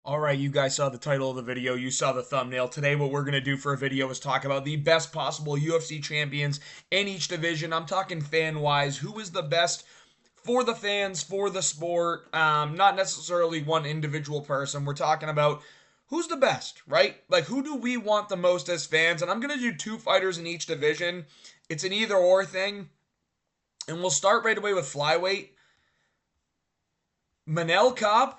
All right, you guys saw the title of the video, you saw the thumbnail. Today, what we're going to do for a video is talk about the best possible UFC champions in each division. I'm talking fan-wise, who is the best for the fans, for the sport, not necessarily one individual person. We're talking about who's the best, right? Like, who do we want the most as fans? And I'm going to do two fighters in each division. It's an either-or thing. And we'll start right away with flyweight. Manel Kape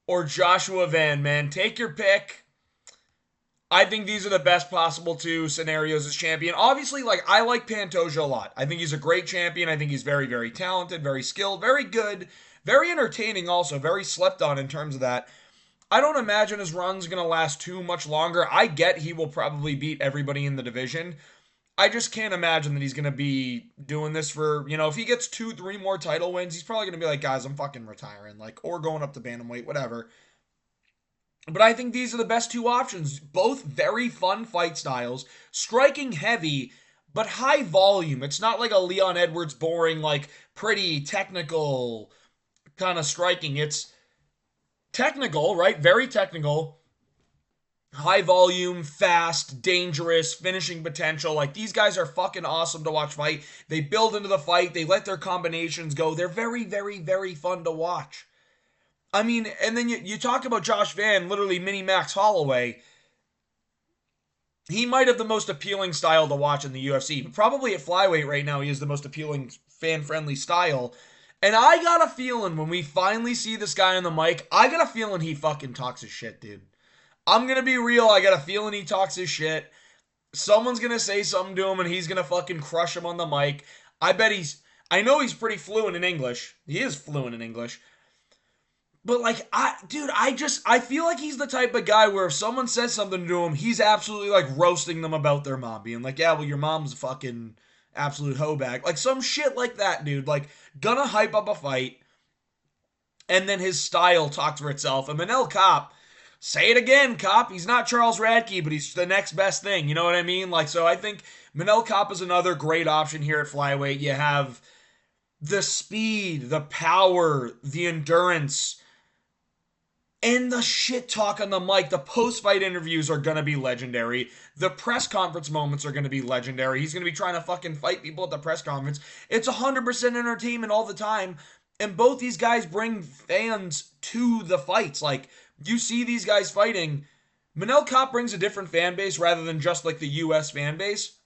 or Joshua Van, man. Take your pick. I think these are the best possible two scenarios as champion. Obviously, I like Pantoja a lot. I think he's a great champion. I think he's very, very talented, very skilled, very good, very entertaining also, very slept on in terms of that. I don't imagine his run's going to last too much longer. I get he will probably beat everybody in the division. I just can't imagine that he's going to be doing this for, if he gets 2, 3 more title wins, he's probably going to be like, guys, I'm fucking retiring, or going up to bantamweight, whatever. But I think these are the best two options. Both very fun fight styles, striking heavy, but high volume. It's not like a Leon Edwards boring, pretty technical kind of striking. It's technical, right? Very technical. High volume, fast, dangerous, finishing potential. These guys are fucking awesome to watch fight. They build into the fight. They let their combinations go. They're very, very, very fun to watch. I mean, and then you talk about Josh Van, literally mini Max Holloway. He might have the most appealing style to watch in the UFC. But probably at flyweight right now, he is the most appealing, fan-friendly style. And I got a feeling when we finally see this guy on the mic, I got a feeling he fucking talks his shit, dude. I'm going to be real. I got a feeling he talks his shit. Someone's going to say something to him and he's going to fucking crush him on the mic. I know he's pretty fluent in English. He is fluent in English. But I feel like he's the type of guy where if someone says something to him, he's absolutely roasting them about their mom. Being like, yeah, well, your mom's a fucking absolute hoe bag. Some shit like that, dude. Gonna hype up a fight. And then his style talks for itself. And Manel Kape, say it again, Kape. He's not Charles Radke, but he's the next best thing. You know what I mean? So I think Manel Kape is another great option here at flyweight. You have the speed, the power, the endurance, and the shit talk on the mic. The post-fight interviews are going to be legendary. The press conference moments are going to be legendary. He's going to be trying to fucking fight people at the press conference. It's 100% entertainment all the time. And both these guys bring fans to the fights. You see these guys fighting. Manel Kape brings a different fan base rather than just the US fan base,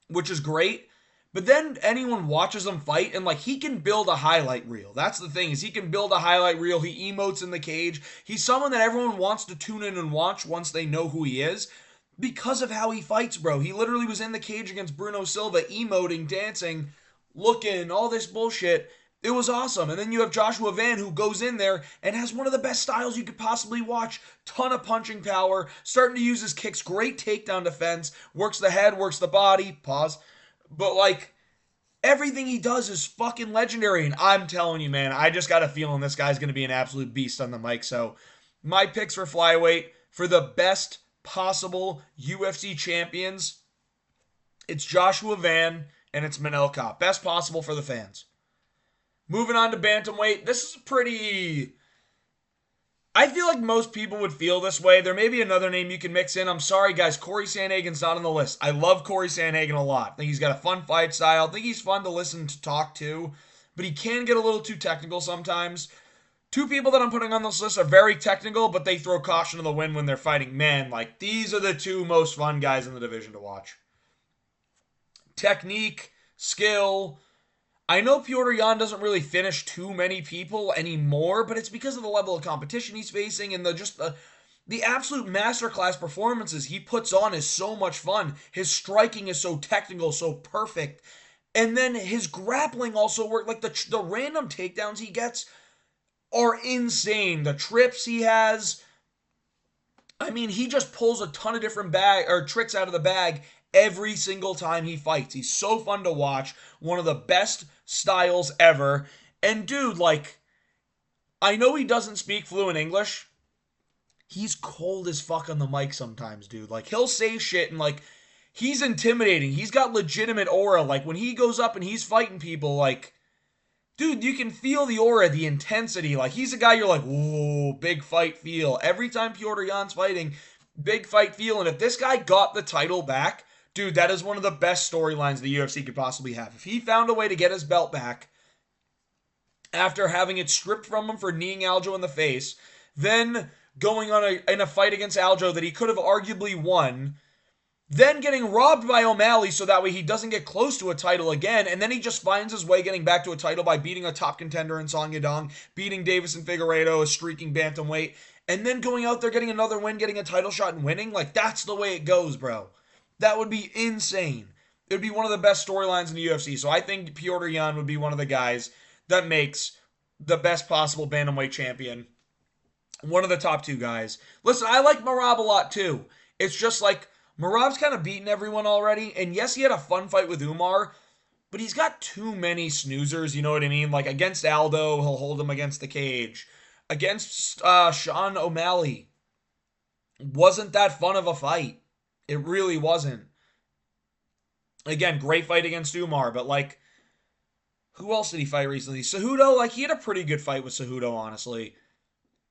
which is great. But then anyone watches him fight and he can build a highlight reel. That's the thing, is he can build a highlight reel. He emotes in the cage. He's someone that everyone wants to tune in and watch once they know who he is because of how he fights, bro. He literally was in the cage against Bruno Silva, emoting, dancing, looking, all this bullshit. It was awesome. And then you have Joshua Van, who goes in there and has one of the best styles you could possibly watch. Ton of punching power, starting to use his kicks, great takedown defense, works the head, works the body, pause. But everything he does is fucking legendary. And I'm telling you, man, I just got a feeling this guy's going to be an absolute beast on the mic. So my picks for flyweight, for the best possible UFC champions, it's Joshua Van and it's Manel Kape. Best possible for the fans. Moving on to bantamweight, this is I feel like most people would feel this way. There may be another name you can mix in. I'm sorry, guys. Corey Sandhagen's not on the list. I love Corey Sandhagen a lot. I think he's got a fun fight style. I think he's fun to listen to talk to. But he can get a little too technical sometimes. Two people that I'm putting on this list are very technical, but they throw caution to the wind when they're fighting. Man, these are the two most fun guys in the division to watch. Technique, skill. I know Petr Yan doesn't really finish too many people anymore, but it's because of the level of competition he's facing and the absolute masterclass performances he puts on is so much fun. His striking is so technical, so perfect. And then his grappling also works. The random takedowns he gets are insane. The trips he has. I mean, he just pulls a ton of different tricks out of the bag every single time he fights. He's so fun to watch. One of the best styles ever. And dude, I know he doesn't speak fluent English. He's cold as fuck on the mic sometimes, dude. He'll say shit and he's intimidating. He's got legitimate aura. When he goes up and he's fighting people, Dude, you can feel the aura, the intensity. Like, he's a guy you're like, ooh, big fight feel. Every time Piotr Jan's fighting, big fight feel. And if this guy got the title back, dude, that is one of the best storylines the UFC could possibly have. If he found a way to get his belt back after having it stripped from him for kneeing Aljo in the face, then going on in a fight against Aljo that he could have arguably won, then getting robbed by O'Malley so that way he doesn't get close to a title again, and then he just finds his way getting back to a title by beating a top contender in Song Yadong, beating Davison Figueiredo, a streaking bantamweight, and then going out there getting another win, getting a title shot and winning. Like, that's the way it goes, bro. That would be insane. It would be one of the best storylines in the UFC. So I think Piotr Jan would be one of the guys that makes the best possible bantamweight champion. One of the top two guys. Listen, I like Merab a lot too. It's just like, Merab's kind of beaten everyone already, and yes, he had a fun fight with Umar, but he's got too many snoozers, you know what I mean? Like, against Aldo, he'll hold him against the cage. Against Sean O'Malley, wasn't that fun of a fight. It really wasn't. Again, great fight against Umar, but like, who else did he fight recently? Cejudo, like, he had a pretty good fight with Cejudo, honestly.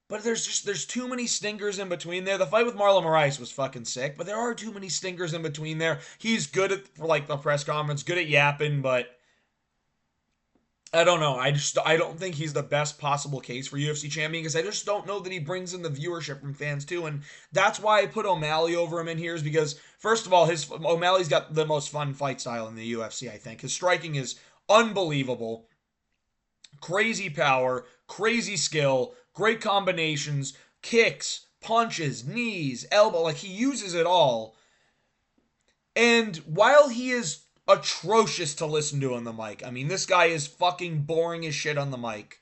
But there's too many stinkers in between there. The fight with Marlon Moraes was fucking sick, but there are too many stinkers in between there. He's good at, for like, the press conference, good at yapping, but I don't know. I don't think he's the best possible case for UFC champion, because I just don't know that he brings in the viewership from fans too. And that's why I put O'Malley over him in here, is because first of all, O'Malley's got the most fun fight style in the UFC, I think. His striking is unbelievable. Crazy power, crazy skill, great combinations, kicks, punches, knees, elbow. Like, he uses it all. And while he is atrocious to listen to on the mic, I mean, this guy is fucking boring as shit on the mic,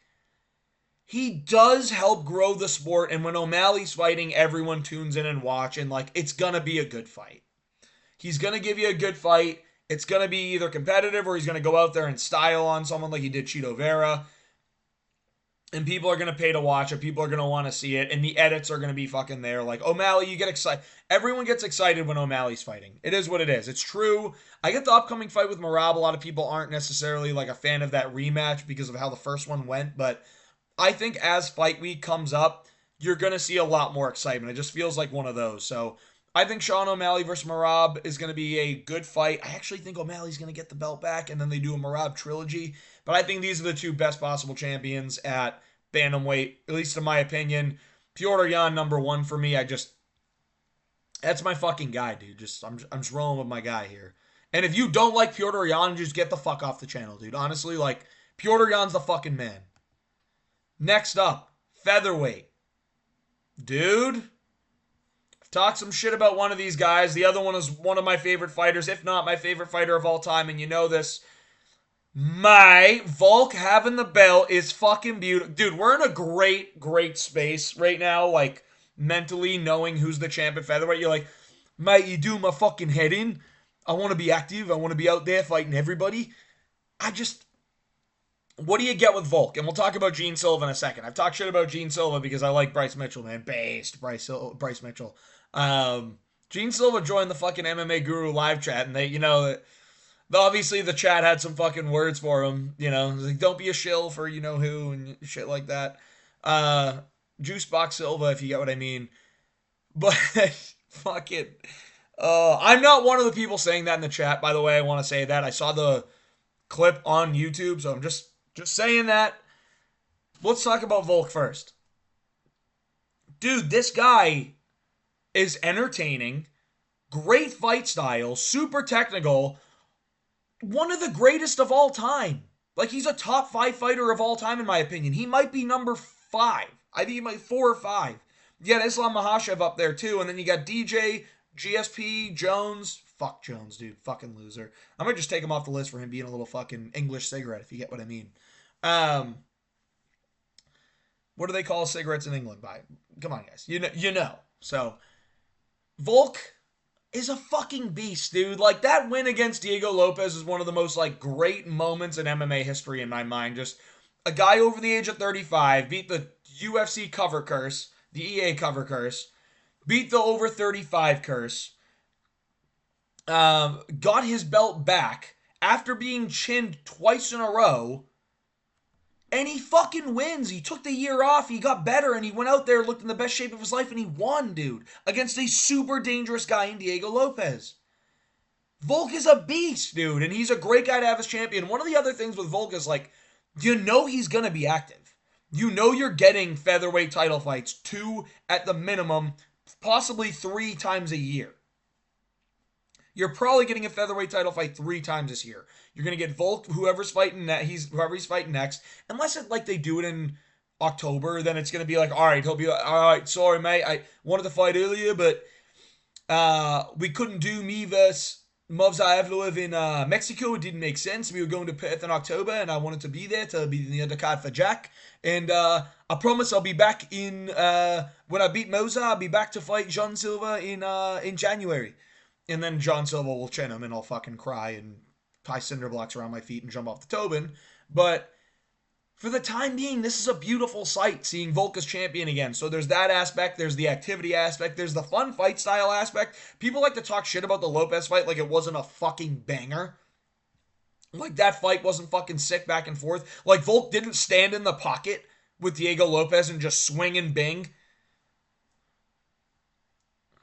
he does help grow the sport. And when O'Malley's fighting, everyone tunes in and watch, and like, it's gonna be a good fight. He's gonna give you a good fight. It's gonna be either competitive, or he's gonna go out there and style on someone like he did Chito Vera. And people are going to pay to watch it. People are going to want to see it. And the edits are going to be fucking there. Like, O'Malley, you get excited. Everyone gets excited when O'Malley's fighting. It is what it is. It's true. I get the upcoming fight with Merab. A lot of people aren't necessarily like a fan of that rematch because of how the first one went. But I think as fight week comes up, you're going to see a lot more excitement. It just feels like one of those. So I think Sean O'Malley versus Merab is going to be a good fight. I actually think O'Malley's going to get the belt back, and then they do a Merab trilogy. But I think these are the two best possible champions at bantamweight, at least in my opinion. Piotr Jan, number one for me. That's my fucking guy, dude. I'm just rolling with my guy here. And if you don't like Piotr Jan, just get the fuck off the channel, dude. Honestly, like, Piotr Jan's the fucking man. Next up, featherweight. Dude, I've talked some shit about one of these guys. The other one is one of my favorite fighters, if not my favorite fighter of all time, and you know this. My Volk having the belt is fucking beautiful. Dude, we're in a great space right now, like, mentally knowing who's the champ at featherweight. You're like, mate, you do my fucking head in. I want to be active. I want to be out there fighting everybody. What do you get with Volk? And we'll talk about Gene Silva in a second. I've talked shit about Gene Silva because I like Bryce Mitchell, man. Based Bryce Mitchell. Gene Silva joined the fucking MMA Guru live chat, and they, you know, obviously the chat had some fucking words for him, you know, like, don't be a shill for you know who and shit like that. Juicebox Silva, if you get what I mean. But fuck it. I'm not one of the people saying that in the chat, by the way. I want to say that. I saw the clip on YouTube, so I'm just saying that. Let's talk about Volk first. Dude, this guy is entertaining, great fight style, super technical, one of the greatest of all time. Like, he's a top 5 fighter of all time, in my opinion. He might be number 5. I think he might 4 or 5. You got Islam Makhachev up there, too. And then you got DJ, GSP, Jones. Fuck Jones, dude. Fucking loser. I might just take him off the list for him being a little fucking English cigarette, if you get what I mean. What do they call cigarettes in England by? Come on, guys. You know. So, Volk is a fucking beast, dude. Like, that win against Diego Lopez is one of the most, like, great moments in MMA history in my mind. Just a guy over the age of 35 beat the UFC cover curse, the EA cover curse, beat the over 35 curse, got his belt back after being chinned twice in a row, And he fucking wins. He took the year off. He got better and he went out there, looked in the best shape of his life, and he won, dude. Against a super dangerous guy in Diego Lopez. Volk is a beast, dude. And he's a great guy to have as champion. One of the other things with Volk is like, you know he's going to be active. You know you're getting featherweight title fights 2 at the minimum, possibly 3 times a year. You're probably getting a featherweight title fight 3 times this year. You're gonna get Volk, whoever's fighting whoever he's fighting next. Unless it like they do it in October, then it's gonna be like, all right, he'll be like, all right, sorry mate, I wanted to fight earlier, but we couldn't do me versus Movsarevloev in Mexico. It didn't make sense. We were going to Perth in October, and I wanted to be there to be in the undercard for Jack. And I promise I'll be back in when I beat Moza. I'll be back to fight John Silva in January. And then John Silva will chin him, and I'll fucking cry and tie cinder blocks around my feet and jump off the Tobin. But for the time being, this is a beautiful sight, seeing Volk as champion again. So there's that aspect, there's the activity aspect, there's the fun fight style aspect. People like to talk shit about the Lopez fight like it wasn't a fucking banger. Like that fight wasn't fucking sick back and forth. Like Volk didn't stand in the pocket with Diego Lopez and just swing and bing.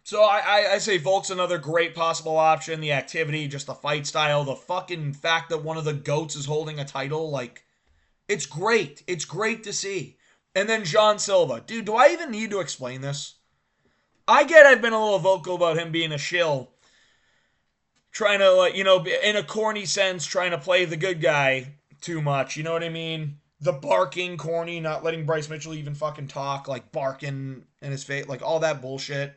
So I say Volk's another great possible option. The activity, just the fight style, the fucking fact that one of the GOATs is holding a title, like, it's great. It's great to see. And then John Silva. Dude, do I even need to explain this? I get I've been a little vocal about him being a shill. Trying to, like, you know, in a corny sense, trying to play the good guy too much. You know what I mean? The barking, corny, not letting Bryce Mitchell even fucking talk, like barking in his face, like all that bullshit.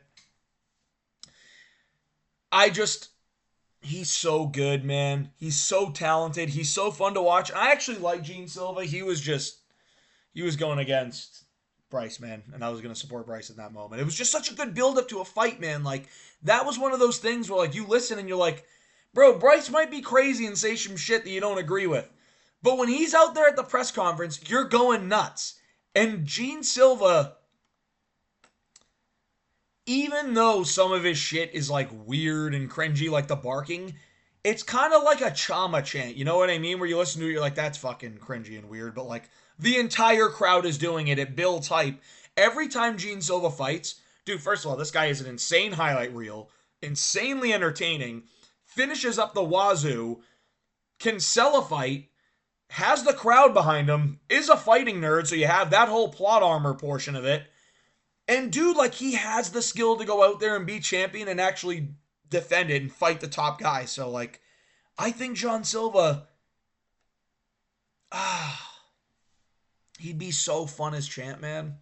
He's so good, man. He's so talented. He's so fun to watch. I actually like Gene Silva. He was going against Bryce, man. And I was going to support Bryce in that moment. It was just such a good build-up to a fight, man. Like, that was one of those things where, like, you listen and you're like, bro, Bryce might be crazy and say some shit that you don't agree with. But when he's out there at the press conference, you're going nuts. And Gene Silva, even though some of his shit is like weird and cringy, like the barking, it's kind of like a Chama chant. You know what I mean? Where you listen to it, you're like, that's fucking cringy and weird. But like the entire crowd is doing it. It builds hype. Every time Gene Silva fights, dude, first of all, this guy is an insane highlight reel, insanely entertaining, finishes up the wazoo, can sell a fight, has the crowd behind him, is a fighting nerd, so you have that whole plot armor portion of it. And dude, like, he has the skill to go out there and be champion and actually defend it and fight the top guy. So, like, I think John Silva, he'd be so fun as champ, man.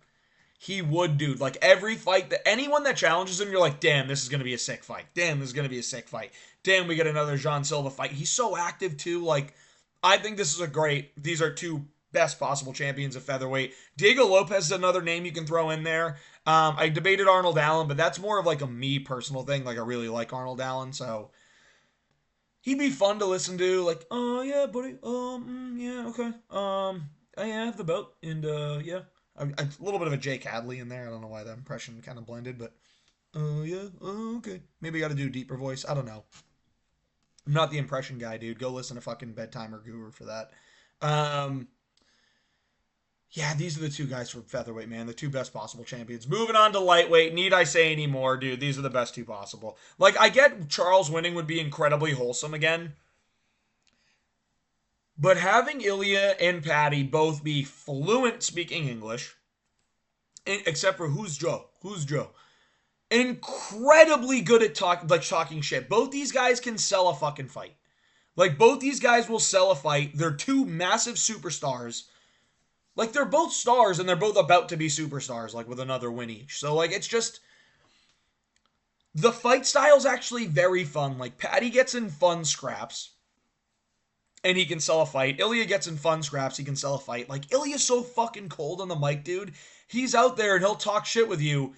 He would, dude. Like, every fight, anyone that challenges him, you're like, damn, this is going to be a sick fight. Damn, this is going to be a sick fight. Damn, we get another John Silva fight. He's so active, too. Like, I think this is these are 2 best possible champions of featherweight. Diego Lopez is another name you can throw in there. I debated Arnold Allen, but that's more of like a me personal thing. Like, I really like Arnold Allen, so he'd be fun to listen to. Like, oh yeah, buddy. Yeah, okay. I have the belt, and yeah, a little bit of a Jake Hadley in there. I don't know why that impression kind of blended, but oh yeah, okay. Maybe I got to do a deeper voice. I don't know. I'm not the impression guy, dude. Go listen to fucking Bedtime or Guru for that. Yeah, these are the 2 guys for featherweight, man. The 2 best possible champions. Moving on to lightweight. Need I say any more, dude? These are the best 2 possible. Like, I get Charles winning would be incredibly wholesome again. But having Ilya and Patty both be fluent speaking English, except for who's Joe? Incredibly good at talking shit. Both these guys can sell a fucking fight. Like, both these guys will sell a fight. They're 2 massive superstars. Like, they're both stars, and they're both about to be superstars, like, with another win each. So, like, it's just, the fight style's actually very fun. Like, Patty gets in fun scraps, and he can sell a fight. Ilya gets in fun scraps, he can sell a fight. Like, Ilya's so fucking cold on the mic, dude. He's out there, and he'll talk shit with you,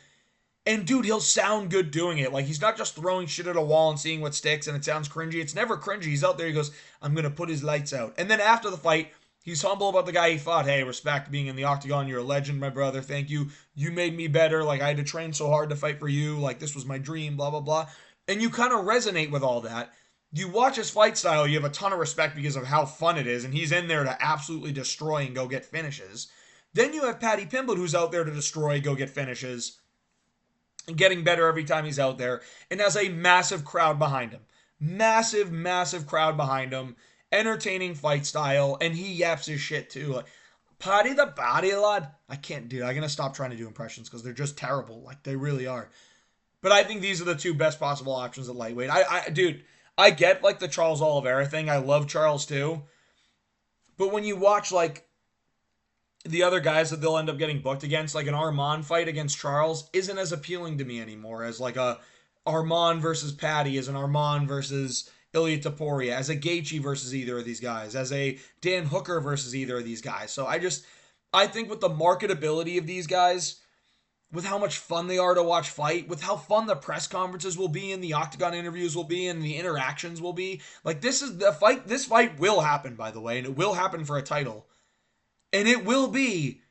and, dude, he'll sound good doing it. Like, he's not just throwing shit at a wall and seeing what sticks, and it sounds cringy. It's never cringy. He's out there, he goes, I'm gonna put his lights out. And then after the fight, he's humble about the guy he fought. Hey, respect being in the octagon. You're a legend, my brother. Thank you. You made me better. Like, I had to train so hard to fight for you. Like, this was my dream, blah, blah, blah. And you kind of resonate with all that. You watch his fight style, you have a ton of respect because of how fun it is, and he's in there to absolutely destroy and go get finishes. Then you have Paddy Pimblett, who's out there to destroy, go get finishes, and getting better every time he's out there, and has a massive crowd behind him. Massive, massive crowd behind him. Entertaining fight style, and he yaps his shit too. Like, Paddy the body, lad. I can't do it. I'm going to stop trying to do impressions because they're just terrible. Like, they really are. But I think these are the two best possible options at lightweight. Dude, I get, like, the Charles Oliveira thing. I love Charles, too. But when you watch, like, the other guys that they'll end up getting booked against, like an Arman fight against Charles, isn't as appealing to me anymore as, like, a Arman versus Paddy, as an Arman versus Ilya Taporia, as a Gaethje versus either of these guys, as a Dan Hooker versus either of these guys. So I think with the marketability of these guys, with how much fun they are to watch fight, with how fun the press conferences will be and the octagon interviews will be and the interactions will be, like this fight will happen, by the way, and it will happen for a title. And it will be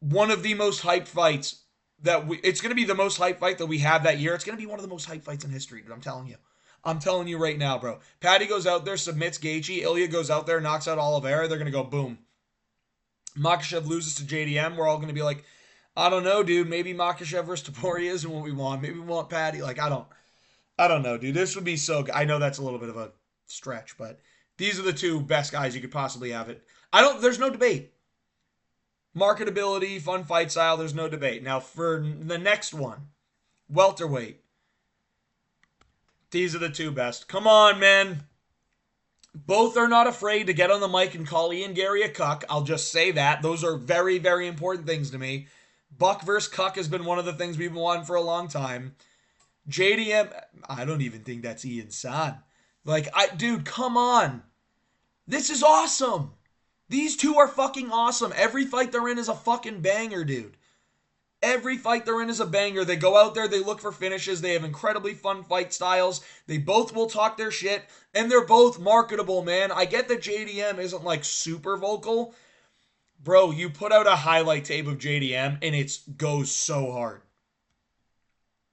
one of the most hyped fights it's going to be the most hyped fight that we have that year. It's going to be one of the most hyped fights in history, dude. I'm telling you. I'm telling you right now, bro. Paddy goes out there, submits Gaethje. Ilya goes out there, knocks out Oliveira. They're going to go boom. Makhachev loses to JDM. We're all going to be like, I don't know, dude. Maybe Makhachev versus Taporia isn't what we want. Maybe we want Paddy. Like, I don't know, dude. This would be so good. I know that's a little bit of a stretch, but these are the two best guys you could possibly have it. There's no debate. Marketability, fun fight style, there's no debate. Now, for the next one, welterweight. These are the two best. Come on, man. Both are not afraid to get on the mic and call Ian Gary a cuck. I'll just say that. Those are very, very important things to me. Buck versus cuck has been one of the things we've been wanting for a long time. JDM, I don't even think that's Ian's son. Like, dude, come on. This is awesome. These two are fucking awesome. Every fight they're in is a fucking banger, dude. Every fight they're in is a banger. They go out there, they look for finishes. They have incredibly fun fight styles. They both will talk their shit, and they're both marketable, man. I get that JDM isn't, like, super vocal. Bro, you put out a highlight tape of JDM, and it goes so hard.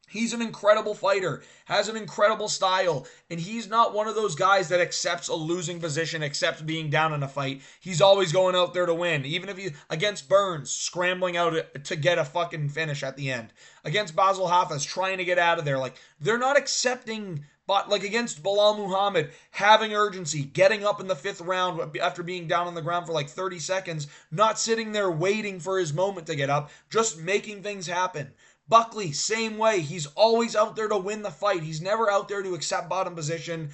He's an incredible fighter, has an incredible style, and he's not one of those guys that accepts a losing position, accepts being down in a fight. He's always going out there to win. Even if against Burns, scrambling out to get a fucking finish at the end. Against Basil Hafez, trying to get out of there. Like, they're not accepting, but like against Bilal Muhammad, having urgency, getting up in the 5th round after being down on the ground for like 30 seconds, not sitting there waiting for his moment to get up, just making things happen. Buckley, same way. He's always out there to win the fight. He's never out there to accept bottom position,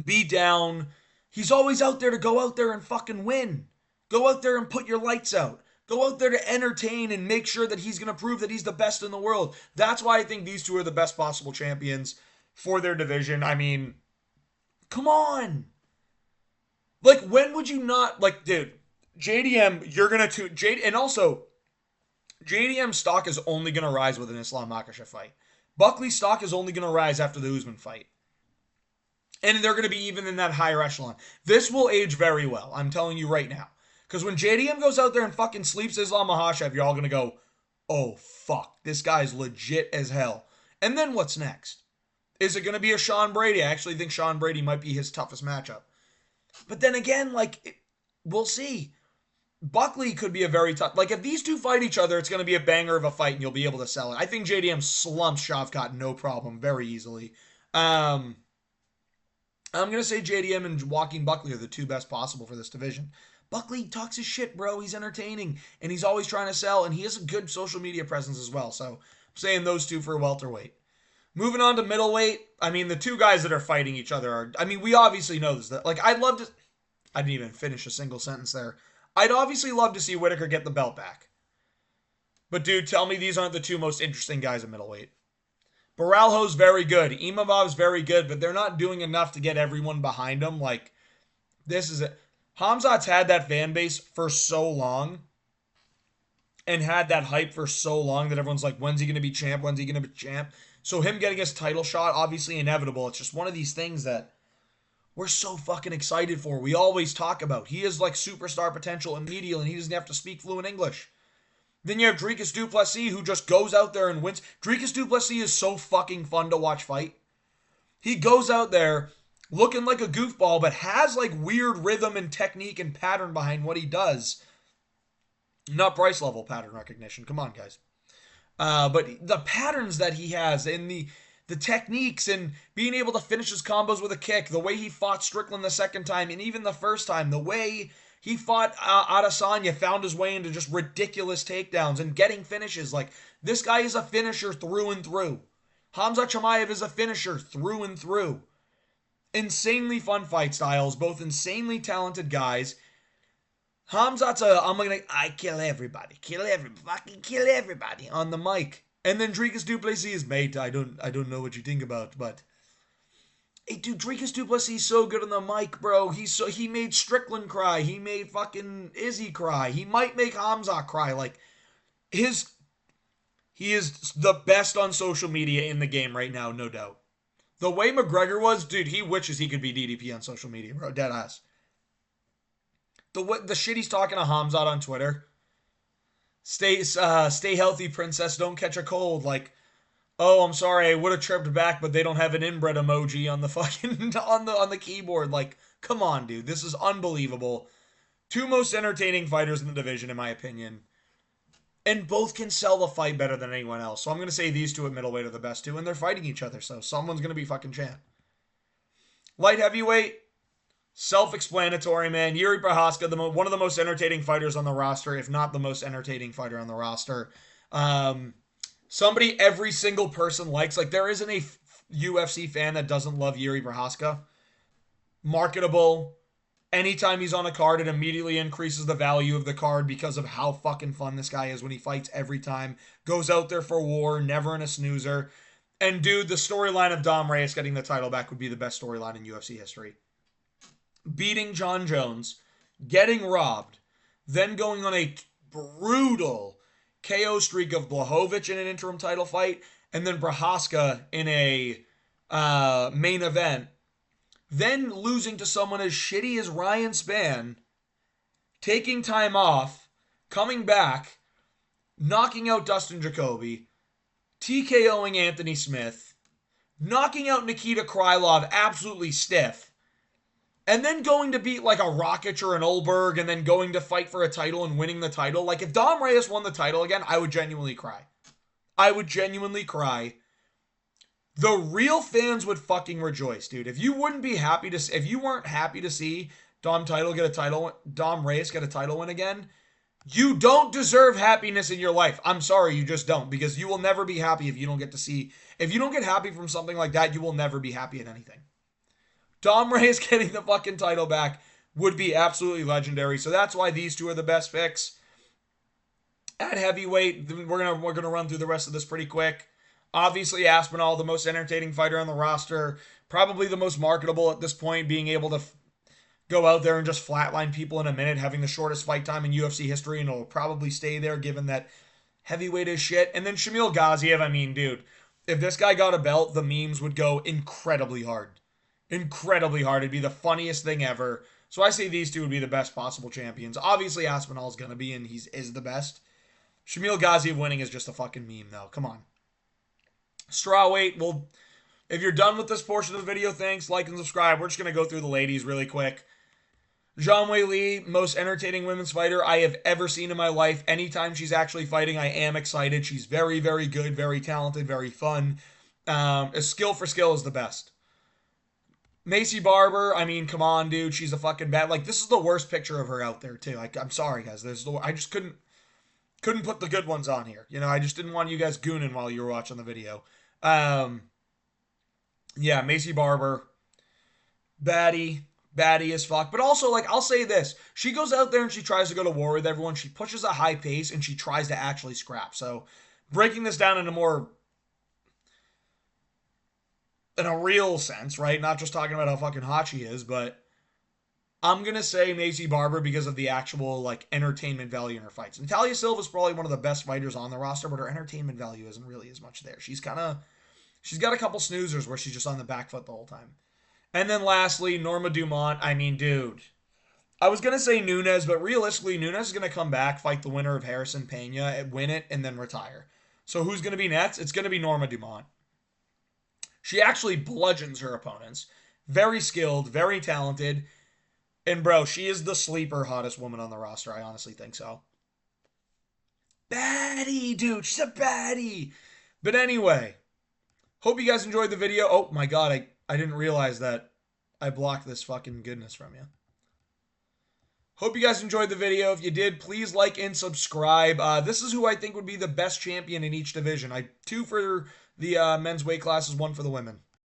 be down. He's always out there to go out there and fucking win. Go out there and put your lights out. Go out there to entertain and make sure that he's going to prove that he's the best in the world. That's why I think these two are the best possible champions for their division. I mean, come on. Like, when would you not, like, dude, JDM, you're going to, and also, JDM's stock is only going to rise with an Islam Makhachev fight. Buckley's stock is only going to rise after the Usman fight. And they're going to be even in that higher echelon. This will age very well, I'm telling you right now. Because when JDM goes out there and fucking sleeps Islam Makhachev, you're all going to go, oh, fuck, this guy's legit as hell. And then what's next? Is it going to be a Sean Brady? I actually think Sean Brady might be his toughest matchup. But then again, like, we'll see. Buckley could be a very tough... Like, if these two fight each other, it's going to be a banger of a fight, and you'll be able to sell it. I think JDM slumps Shavkat no problem very easily. I'm going to say JDM and Joaquin Buckley are the two best possible for this division. Buckley talks his shit, bro. He's entertaining, and he's always trying to sell, and he has a good social media presence as well. So, I'm saying those two for welterweight. Moving on to middleweight, I mean, the two guys that are fighting each other are... I mean, we obviously know this. Like, I'd love to... I didn't even finish a single sentence there. I'd obviously love to see Whittaker get the belt back. But, dude, tell me these aren't the two most interesting guys at middleweight. Baralho's very good. Imavov's very good, but they're not doing enough to get everyone behind them. Like, this is it. Khamzat's had that fan base for so long and had that hype for so long that everyone's like, when's he going to be champ? When's he going to be champ? So him getting his title shot, obviously inevitable. It's just one of these things that we're so fucking excited for. We always talk about. He is like superstar potential immediately, and he doesn't have to speak fluent English. Then you have Dricus du Plessis, who just goes out there and wins. Dricus du Plessis is so fucking fun to watch fight. He goes out there, looking like a goofball, but has like weird rhythm and technique and pattern behind what he does. Not Bryce level pattern recognition. Come on, guys. But the patterns that he has and the techniques and being able to finish his combos with a kick, the way he fought Strickland the second time and even the first time, the way he fought Adesanya, found his way into just ridiculous takedowns and getting finishes. Like, this guy is a finisher through and through. Hamza Chimaev is a finisher through and through. Insanely fun fight styles, both insanely talented guys. Hamzat's I kill everybody, fucking kill everybody on the mic. And then Dricus du Plessis, mate, I don't know what you think about, but hey, dude, Dricus du Plessis is so good on the mic, bro. He made Strickland cry. He made fucking Izzy cry. He might make Hamzat cry. Like, he is the best on social media in the game right now, no doubt. The way McGregor was, dude, he wishes he could be DDP on social media, bro. Dead ass. The shit he's talking to Hamzat on Twitter. Stay healthy, princess. Don't catch a cold. Like, oh, I'm sorry, I would have tripped back, but they don't have an inbred emoji on the fucking on the keyboard. Like, come on, dude. This is unbelievable. Two most entertaining fighters in the division, in my opinion. And both can sell the fight better than anyone else. So I'm going to say these two at middleweight are the best two, and they're fighting each other, so someone's going to be fucking champ. Light heavyweight, self-explanatory, man. Yuri Prochazka, one of the most entertaining fighters on the roster, if not the most entertaining fighter on the roster. Somebody every single person likes. Like, there isn't a UFC fan that doesn't love Yuri Prochazka. Marketable. Anytime he's on a card, it immediately increases the value of the card because of how fucking fun this guy is when he fights every time. Goes out there for war, never in a snoozer. And dude, the storyline of Dom Reyes getting the title back would be the best storyline in UFC history. Beating John Jones, getting robbed, then going on a brutal KO streak of Blachowicz in an interim title fight, and then Prochazka in a main event. Then losing to someone as shitty as Ryan Spann, taking time off, coming back, knocking out Dustin Jacoby, TKOing Anthony Smith, knocking out Nikita Krylov absolutely stiff, and then going to beat like a Rakic or an Olberg, and then going to fight for a title and winning the title. Like, if Dom Reyes won the title again, I would genuinely cry. I would genuinely cry. The real fans would fucking rejoice, dude. If you weren't happy to see Dom Reyes get a title win again, you don't deserve happiness in your life. I'm sorry, you just don't, because you will never be happy if you don't get happy from something like that, you will never be happy at anything. Dom Reyes getting the fucking title back would be absolutely legendary. So that's why these two are the best picks. At heavyweight, we're gonna run through the rest of this pretty quick. Obviously, Aspinall, the most entertaining fighter on the roster, probably the most marketable at this point, being able to go out there and just flatline people in a minute, having the shortest fight time in UFC history, and it'll probably stay there given that heavyweight is shit. And then Shamil Gaziev, I mean, dude, if this guy got a belt, the memes would go incredibly hard. Incredibly hard. It'd be the funniest thing ever. So I say these two would be the best possible champions. Obviously, Aspinall is going to be, and he is the best. Shamil Gaziev winning is just a fucking meme, though. Come on. Strawweight, well, if you're done with this portion of the video, thanks, like and subscribe. We're just going to go through the ladies really quick. Zhang Wei Li, most entertaining women's fighter I have ever seen in my life. Anytime she's actually fighting, I am excited. She's very, very good, very talented, very fun. Skill for skill is the best. Macy Barber, I mean, come on, dude. She's a fucking bad. Like, this is the worst picture of her out there, too. I'm sorry, guys. I just couldn't put the good ones on here. You know, I just didn't want you guys gooning while you were watching the video. Yeah, Macy Barber, baddie as fuck. But also, like, I'll say this. She goes out there and she tries to go to war with everyone. She pushes a high pace and she tries to actually scrap. So, breaking this down in a real sense, right? Not just talking about how fucking hot she is, but I'm going to say Macy Barber because of the actual, like, entertainment value in her fights. Natalia Silva is probably one of the best fighters on the roster, but her entertainment value isn't really as much there. She's got a couple snoozers where she's just on the back foot the whole time. And then lastly, Norma Dumont. I mean, dude, I was going to say Nunes, but realistically, Nunes is going to come back, fight the winner of Harrison Pena, win it, and then retire. So who's going to be next? It's going to be Norma Dumont. She actually bludgeons her opponents. Very skilled, very talented. And bro, she is the sleeper hottest woman on the roster. I honestly think so. Baddie, dude. She's a baddie. But anyway, hope you guys enjoyed the video. Oh my god, I didn't realize that I blocked this fucking goodness from you. Hope you guys enjoyed the video. If you did, please like and subscribe. This is who I think would be the best champion in each division. Two for the men's weight classes, one for the women.